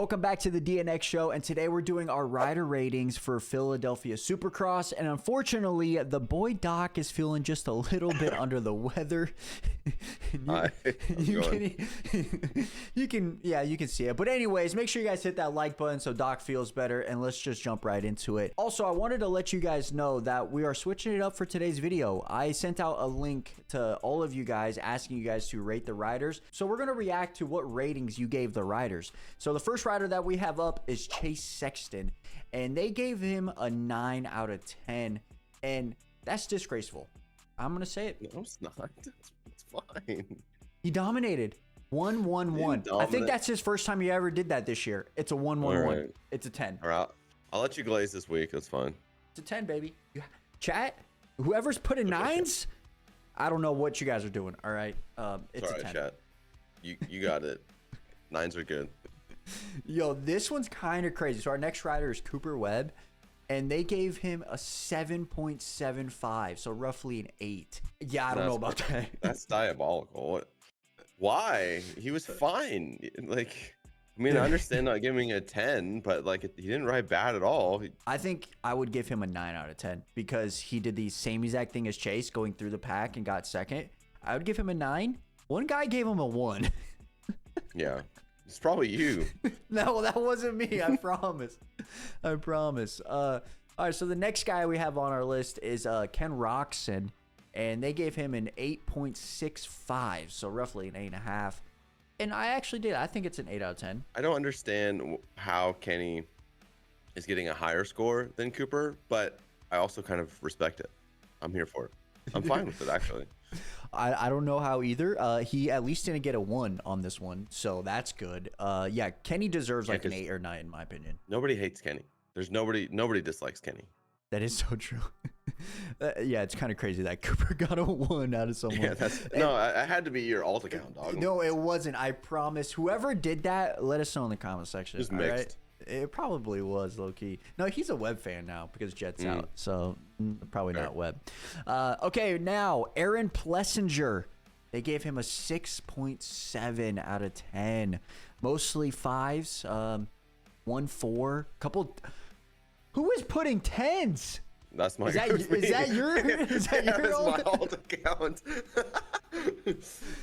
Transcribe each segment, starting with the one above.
Welcome back to the DNX show, and today we're doing our rider ratings for Philadelphia Supercross, and unfortunately the boy Doc is feeling just a little bit under the weather. You can see it. But anyways, make sure you guys hit that like button so Doc feels better, and let's just jump right into it. Also, I wanted to let you guys know that we are switching it up for today's video. I sent out a link to all of you guys asking you guys to rate the riders. So we're going to react to what ratings you gave the riders. So the first rider that we have up is Chase Sexton, and they gave him a 9 out of 10, and that's disgraceful. I'm going to say it. No, it's not. It's fine. He dominated. 1-1-1. I think that's his first time he ever did that this year. It's a 1-1-1. Right. It's a 10. All right. I'll let you glaze this week. That's fine. It's a 10, baby. Chat, whoever's putting 9s, I don't know what you guys are doing. All right. It's a 10. Chat. You got it. 9s are good. Yo, this one's kind of crazy. So our next rider is Cooper Webb, and they gave him a 7.75, so roughly an 8. Yeah, I don't know about that. That's diabolical. Why? He was fine. Like, I mean, I understand not giving a 10, but like he didn't ride bad at all. I think I would give him a 9 out of 10 because he did the same exact thing as Chase, going through the pack and got second. I would give him a 9. One guy gave him a 1. Yeah. It's probably you. No, that wasn't me. I promise. I promise. All right, so the next guy we have on our list is Ken Roxon, and they gave him an 8.65, so roughly an 8.5. And I actually did. I think it's an 8 out of 10. I don't understand how Kenny is getting a higher score than Cooper, but I also kind of respect it. I'm here for it. I'm fine with it, actually. I don't know how either. He at least didn't get a 1 on this one, so that's good. Yeah, Kenny deserves like an 8 or 9 in my opinion. Nobody hates Kenny. There's nobody dislikes Kenny. That is so true. Yeah, it's kind of crazy that Cooper got a 1 out of someone. Yeah, no, I had to be your alt account, dog. No, it wasn't. I promise. Whoever did that, let us know in the comment section. It was mixed. Right? It probably was low key. No, he's a Webb fan now because Jet's out, so probably not Webb. Okay, now Aaron Plessinger. They gave him a 6.7 out of 10. Mostly 5s. 1 4. Couple. Who is putting 10s? That's my. Is that your? Is that your my alt account?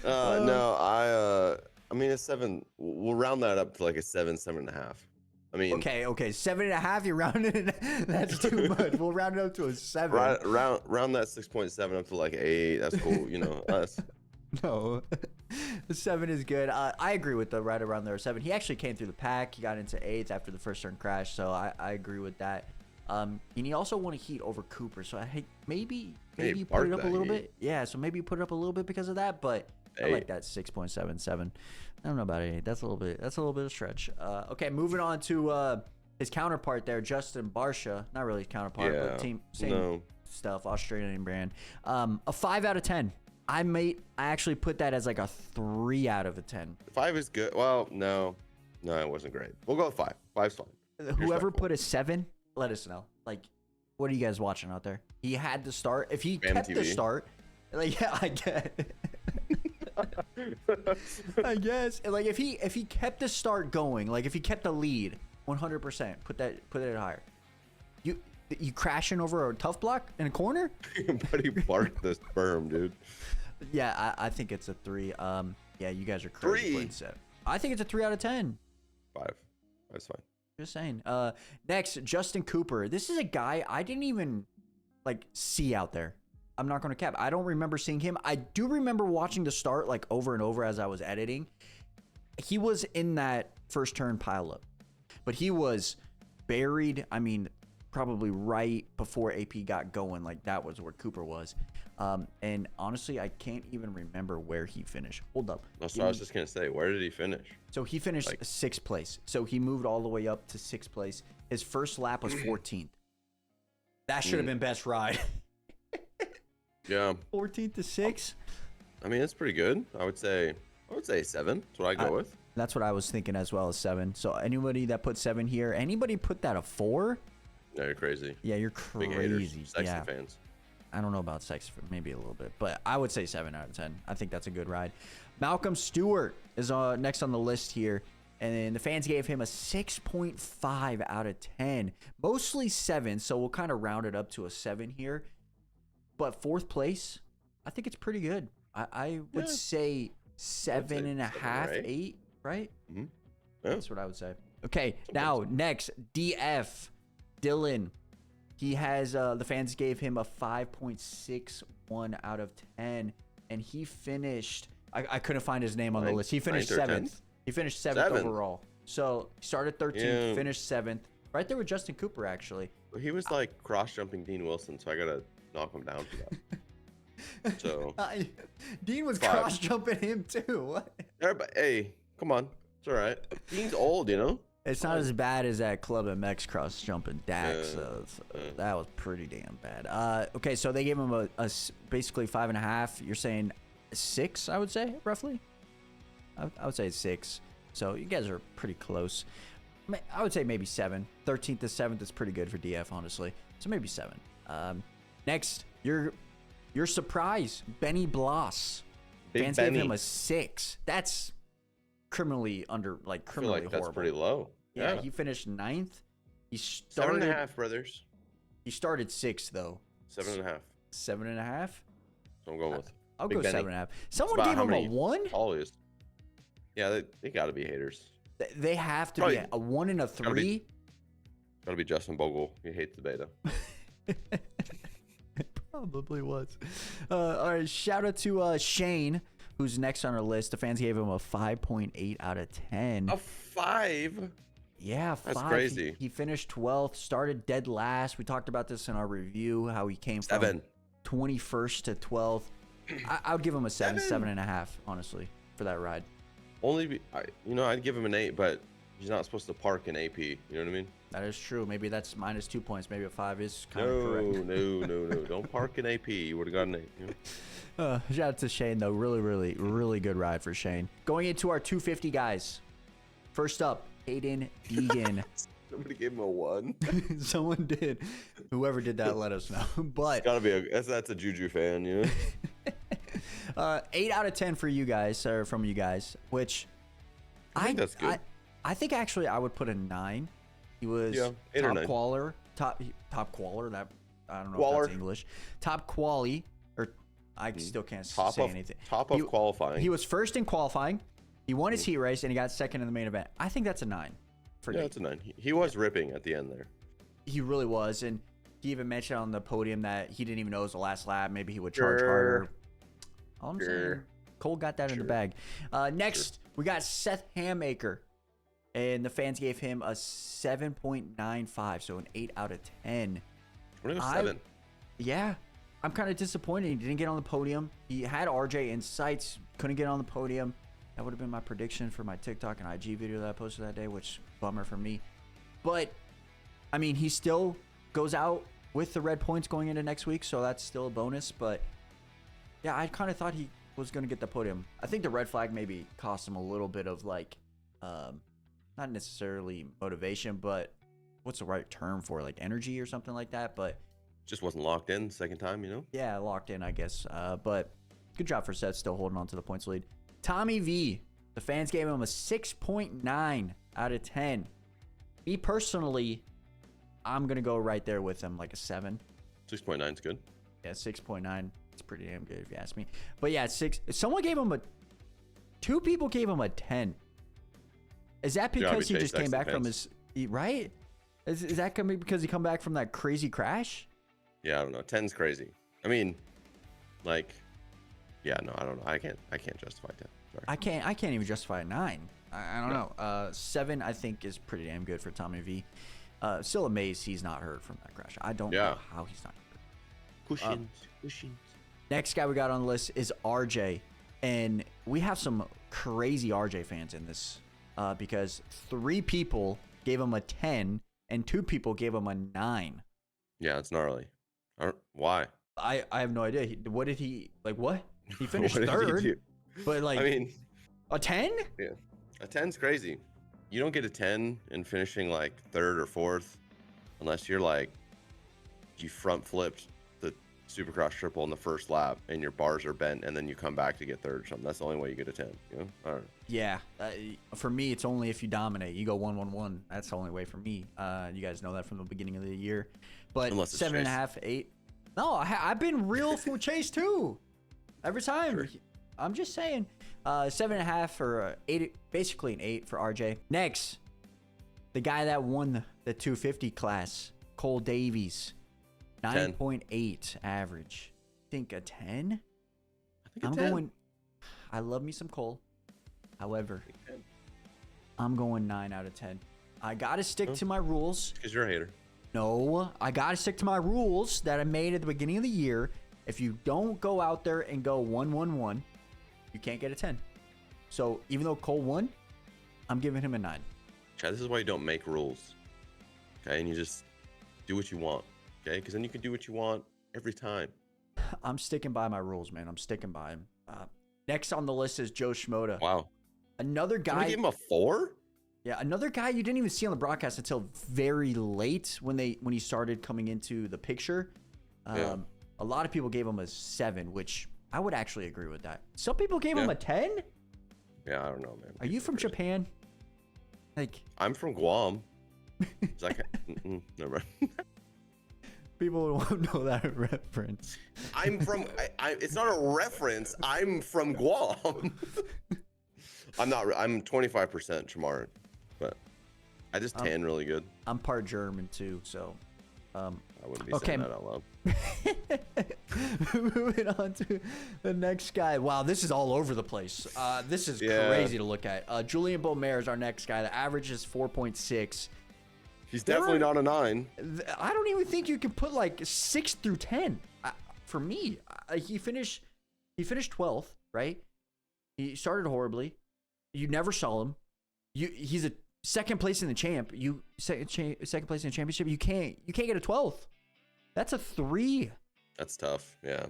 No, I mean a 7. We'll round that up to like a 7, 7.5. I mean, okay, 7.5. You rounded it. That's too much. We'll round it up to a 7. Round that 6.7 up to like 8. That's cool. You know us. No, the 7 is good. I agree with the right around there 7. He actually came through the pack. He got into 8s after the first turn crash, so I agree with that. And he also won a heat over Cooper, so I maybe you put it up a little bit. Yeah, so maybe you put it up a little bit because of that, but. 8. I like that 6.77. I don't know about 8. That's a little bit of a stretch. Okay, moving on to his counterpart there, Justin Barcia. Not really his counterpart, but same stuff, Australian brand. A 5 out of 10. I actually put that as like a 3 out of a 10. 5 is good. Well, no, it wasn't great. We'll go with 5. 5's fine. Whoever put a 7, let us know. Like, what are you guys watching out there? He had to start. If he kept the start, like, yeah, I get it. I guess like if he kept the start going, like if he kept the lead 100%, put it higher. You crashing over a tough block in a corner? But he barked this berm, dude. Yeah, I think it's a 3. Yeah, you guys are crazy. 3. I think it's a 3 out of 10. 5. That's fine. Just saying. Next, Justin Cooper. This is a guy I didn't even like see out there. I'm not going to cap. I don't remember seeing him. I do remember watching the start like over and over as I was editing. He was in that first turn pileup, but he was buried. I mean, probably right before AP got going. Like that was where Cooper was. And honestly, I can't even remember where he finished. Hold up. That's what I was just going to say. Where did he finish? So he finished 6th place. So he moved all the way up to 6th place. His first lap was 14th. That should have been best ride. Yeah. 14th to 6. I mean, it's pretty good. I would say 7. That's what I go with. That's what I was thinking as well as 7. So anybody that put 7 here, anybody put that a 4? No, you're crazy. Yeah, you're crazy. Big haters. Sexton fans. I don't know about sex, maybe a little bit, but I would say 7 out of 10. I think that's a good ride. Malcolm Stewart is next on the list here. And then the fans gave him a 6.5 out of 10. Mostly 7, so we'll kind of round it up to a 7 here. But 4th place, I think it's pretty good. I would say 7.5, 8, right? Mm-hmm. Yeah. That's what I would say. Okay, now next, DF, Dylan. He has, the fans gave him a 5.61 out of 10. And he finished, I couldn't find his name on the list. He finished 7th. He finished 7th overall. So he started 13th, finished 7th. Right there with Justin Cooper, actually. He was like cross-jumping Dean Wilson, so I got to knock him down for that. So Dean was cross-jumping him too. What? Everybody, hey, come on. It's all right. Dean's old, you know? It's not as bad as that Club MX cross-jumping Dax. So that was pretty damn bad. Okay, so they gave him a basically 5.5. You're saying 6, I would say, roughly? I would say 6. So you guys are pretty close. I would say maybe 7. 13th to 7th is pretty good for DF, honestly. So maybe 7. Next, your surprise, Benny Bloss. Fans gave him a 6. That's criminally criminally I feel like horrible. That's pretty low. Yeah, he finished 9th. He started 7.5, brothers. He started 6th though. 7.5. 7.5. So I'm going with. I'll Big go Benny. 7.5. Someone gave him a 1. Always. Yeah, they got to be haters. They have to be a 1 and a 3. Got to be Justin Bogle. He hates the beta. It probably was. All right, shout out to Shane, who's next on our list. The fans gave him a 5.8 out of 10. A 5? Yeah, 5. That's crazy. He finished 12th, started dead last. We talked about this in our review, how he came from 21st to 12th. I would give him a 7.5, honestly, for that ride. I'd give him an 8, but he's not supposed to park in AP. You know what I mean? That is true. Maybe that's minus 2 points. Maybe a 5 is kind of correct. No. Don't park in AP. You would have got an 8. You know? Shout out to Shane, though. Really good ride for Shane. Going into our 250 guys. First up, Hayden Deegan. Somebody gave him a 1. Someone did. Whoever did that, let us know. But it's gotta be that's a Juju fan, you know. 8 out of 10 for you guys, or from you guys, which I think that's good. I think actually I would put a 9. He was top qualler, top qualler. That I don't know if that's English. Top quali, or I still can't say anything. Top of qualifying. He was first in qualifying. He won his heat race and he got second in the main event. I think that's a 9. It's a 9. He was ripping at the end there. He really was, and he even mentioned on the podium that he didn't even know it was the last lap. Maybe he would charge harder. All I'm saying, Cole got that in the bag. Next, we got Seth Hammaker, and the fans gave him a 7.95, so an 8 out of 10. What about 7? Yeah, I'm kind of disappointed. He didn't get on the podium. He had RJ in sights, couldn't get on the podium. That would have been my prediction for my TikTok and IG video that I posted that day, which bummer for me. But, I mean, he still goes out with the red points going into next week, so that's still a bonus. But, yeah, I kind of thought he was going to get the podium. I think the red flag maybe cost him a little bit of, not necessarily motivation, but what's the right term for, energy or something like that. But just wasn't locked in the second time, you know? Yeah, locked in, I guess. But good job for Seth, still holding on to the points lead. Tommy V, the fans gave him a 6.9 out of 10. Me personally, I'm going to go right there with him, like a 7. 6.9 is good. Yeah, 6.9. It's pretty damn good if you ask me. But yeah, 6. Someone gave him 2 people gave him a 10. Is that because he just came back from his, right? Is that coming because he come back from that crazy crash? Yeah, I don't know. 10's crazy. I mean, yeah, no, I don't know. I can't justify 10. Sorry. I can't even justify a 9. I don't know. 7 I think is pretty damn good for Tommy V. Still amazed he's not hurt from that crash. I don't know how he's not hurt. Cushions. Next guy we got on the list is RJ, and we have some crazy RJ fans in this because 3 people gave him a 10 and 2 people gave him a 9. Yeah, it's gnarly. Why? I have no idea. What did he what? He finished 3rd, but I mean, a 10? Yeah, a 10's crazy. You don't get a 10 in finishing 3rd or 4th unless you're you front flipped the Supercross triple in the first lap and your bars are bent and then you come back to get third or something. That's the only way you get a 10. You know? I don't know. Yeah, for me, it's only if you dominate. You go 1-1-1. That's the only way for me. You guys know that from the beginning of the year. But Unless it's 7.5, 8. No, I've been real for Chase too. Every time. Sure. I'm just saying. 7.5 or 8, basically an 8 for RJ. Next, the guy that won the 250 class, Cole Davies, 9.8 average. Think a 10? I think I'm a 10. going. I love me some Cole. However, I'm going 9 out of 10. I gotta stick to my rules. Because you're a hater. No, I gotta stick to my rules that I made at the beginning of the year. If you don't go out there and go 1-1-1, you can't get a 10. So even though Cole won, I'm giving him a 9. Chad, this is why you don't make rules. Okay, and you just do what you want. Okay, because then you can do what you want every time. I'm sticking by my rules, man. I'm sticking by them. Next on the list is Joe Schmoda. Wow. Another guy. Can we give him a 4? Yeah, another guy you didn't even see on the broadcast until very late when he started coming into the picture. Yeah. A lot of people gave him a 7, which I would actually agree with that. Some people gave him a 10. Yeah, I don't know, man. Are you from Japan? Like, I'm from Guam. It's like, never mind. people won't know that reference. I'm from. It's not a reference. I'm from Guam. I'm not. I'm 25% Chamorro, but I just tan really good. I'm part German too, so. I wouldn't be saying that out loud. Moving on to the next guy. Wow, this is all over the place. This is crazy to look at. Julian Beaumer is our next guy. The average is 4.6. He's definitely not a 9. I don't even think you can put like 6 through 10. For me, he finished 12th, right? He started horribly. You never saw him. He's a second place in the champ. Second place in the championship. You can't get a 12th. That's a 3. That's tough. Yeah.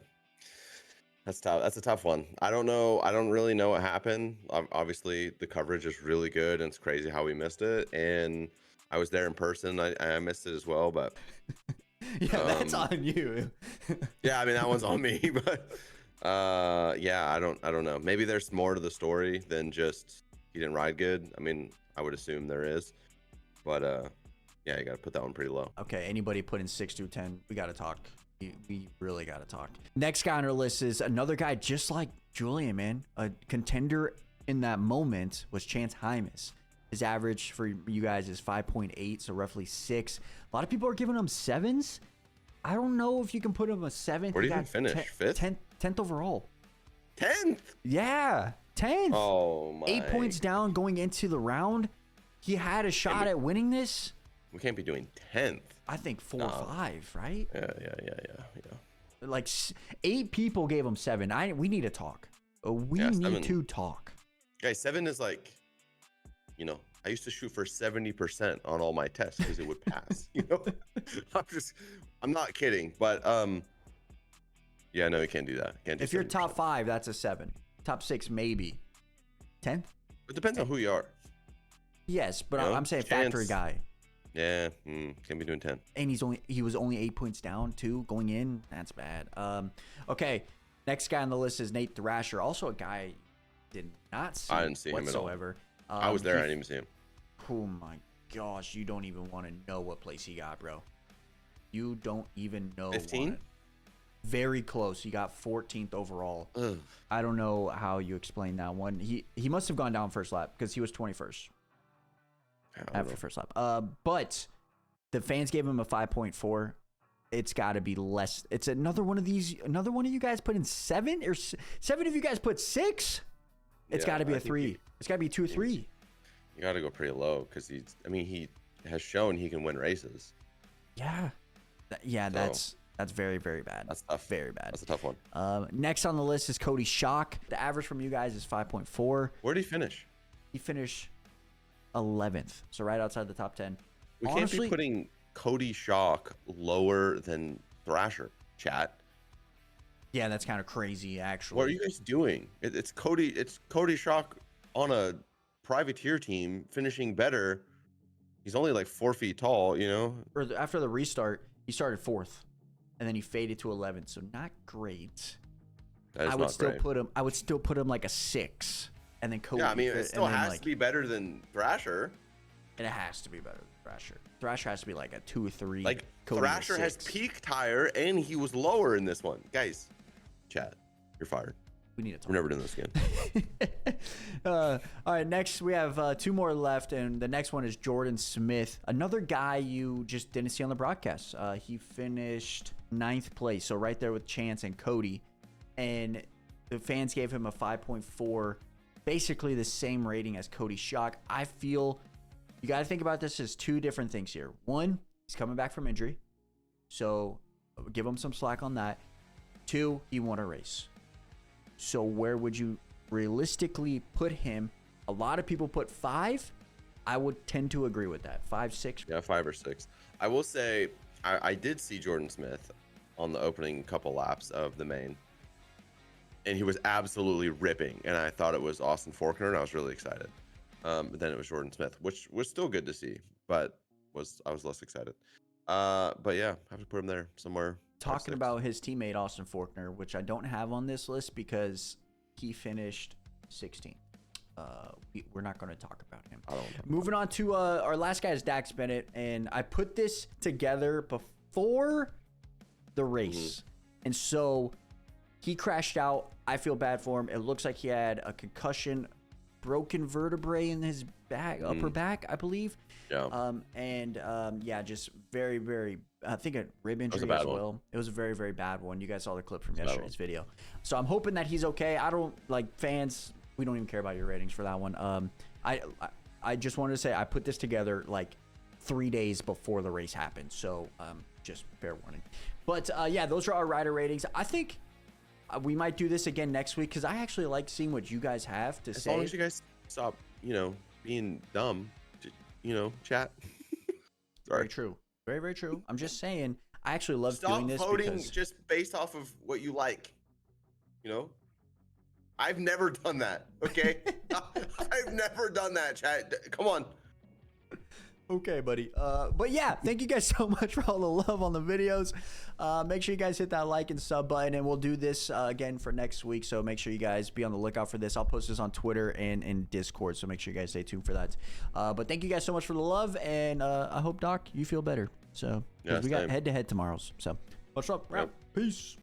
That's tough. That's a tough one. I don't know. I don't really know what happened. Obviously, the coverage is really good, and it's crazy how we missed it. And I was there in person. I missed it as well, but yeah, that's on you. Yeah, I mean that one's on me, but yeah, I don't know. Maybe there's more to the story than just he didn't ride good. I mean, I would assume there is, but yeah, you got to put that one pretty low. Okay, anybody put in 6 through 10, we got to talk. We really got to talk. Next guy on our list is another guy just like Julian, man. A contender in that moment was Chance Hymas. His average for you guys is 5.8, so roughly 6. A lot of people are giving him 7s. I don't know if you can put him a 7th. Where did he finish? 5th? 10th overall. 10th? Yeah, 10th. Oh, my. 8 points down going into the round. He had a shot at winning this. We can't be doing 10th. I think 4 or 5, right? Yeah. Like 8 people gave him 7. We need to talk. We need to talk. Guys, 7 is like, you know, I used to shoot for 70% on all my tests because it would pass. You know, I'm not kidding, but yeah, no, you can't do that. Can't do if you're 70%. top 5, that's a 7. Top 6, maybe. 10th? It depends on who you are. Yes, but You know, I'm saying factory guy. Yeah, can't be doing 10. And he was only 8 points down too going in. That's bad. Okay, next guy on the list is Nate Thrasher, also a guy I did not see. I didn't see him whatsoever. at all. I was there. I didn't even see him. Oh my gosh, you don't even want to know what place he got, bro. You don't even know. 15? Very close. He got 14th overall. Ugh. I don't know how you explain that one. He must have gone down first lap because he was 21st after first lap. But the fans gave him a 5.4. It's got to be less. It's another one of these. Another one of you guys put in 7 or 7 of you guys put 6. It's got to be a 3. It's got to be 2 or 3. You got to go pretty low because he has shown he can win races. Yeah. Yeah, so, that's very, very bad. That's tough. Very bad. That's a tough one. Next on the list is Cody Schock. The average from you guys is 5.4. Where did he finish? He finished 11th, so right outside the top 10. We can't be putting Cody Schock lower than Thrasher, chat. Yeah, that's kind of crazy, actually. What are you guys doing? It's Cody Schock on a privateer team finishing better. He's only like 4 feet tall, you know. After the restart, he started 4th, and then he faded to 11th. So not great. That is I would not still great. put him. I would still put him like a 6, and then Cody. Yeah, I mean, it still and then, has to be better than Thrasher. And it has to be better than Thrasher. Thrasher has to be like a 2 or 3. Like Cody Thrasher has peak tire, and he was lower in this one. Guys, chat, you're fired. We need to talk. We're never doing this again. All right, next we have 2 more left, and the next one is Jordan Smith, another guy you just didn't see on the broadcast. He finished 9th place, so right there with Chance and Cody, and the fans gave him a 5.4, basically the same rating as Cody Shock. I feel you got to think about this as 2 different things here. One, he's coming back from injury, so give him some slack on that. 2, he won a race. So where would you realistically put him? A lot of people put 5. I would tend to agree with that. 5, 6. Yeah, 5 or 6. I will say I did see Jordan Smith on the opening couple laps of the main, and he was absolutely ripping. And I thought it was Austin Faulkner, and I was really excited. But then it was Jordan Smith, which was still good to see, but I was less excited. But yeah, I have to put him there somewhere. Talking about his teammate Austin Faulkner, which I don't have on this list because he finished 16th. We're not going to talk about him. Moving on to our last guy is Dax Bennett, and I put this together before the race, and so he crashed out. I feel bad for him. It looks like he had a concussion, broken vertebrae in his back, upper back, I believe. Yeah. Yeah, just very, very, I think a rib injury as well. It was a very, very bad one. You guys saw the clip from yesterday's video. So I'm hoping that he's okay. I don't, like, fans, we don't even care about your ratings for that one. I just wanted to say I put this together like 3 days before the race happened. So just fair warning. But yeah, those are our rider ratings. I think we might do this again next week because I actually like seeing what you guys have to say. As long as you guys stop, being dumb, chat. Sorry. Very true. Very, very true. I'm just saying, I actually love doing this. Stop voting just based off of what you like. I've never done that. Okay, I've never done that, chat. Come on. Okay, buddy. But yeah, thank you guys so much for all the love on the videos. Make sure you guys hit that like and sub button, and we'll do this again for next week. So make sure you guys be on the lookout for this. I'll post this on Twitter and in Discord, so make sure you guys stay tuned for that. But thank you guys so much for the love, and I hope, Doc, you feel better. So we got head-to-head tomorrow. So much love. Peace.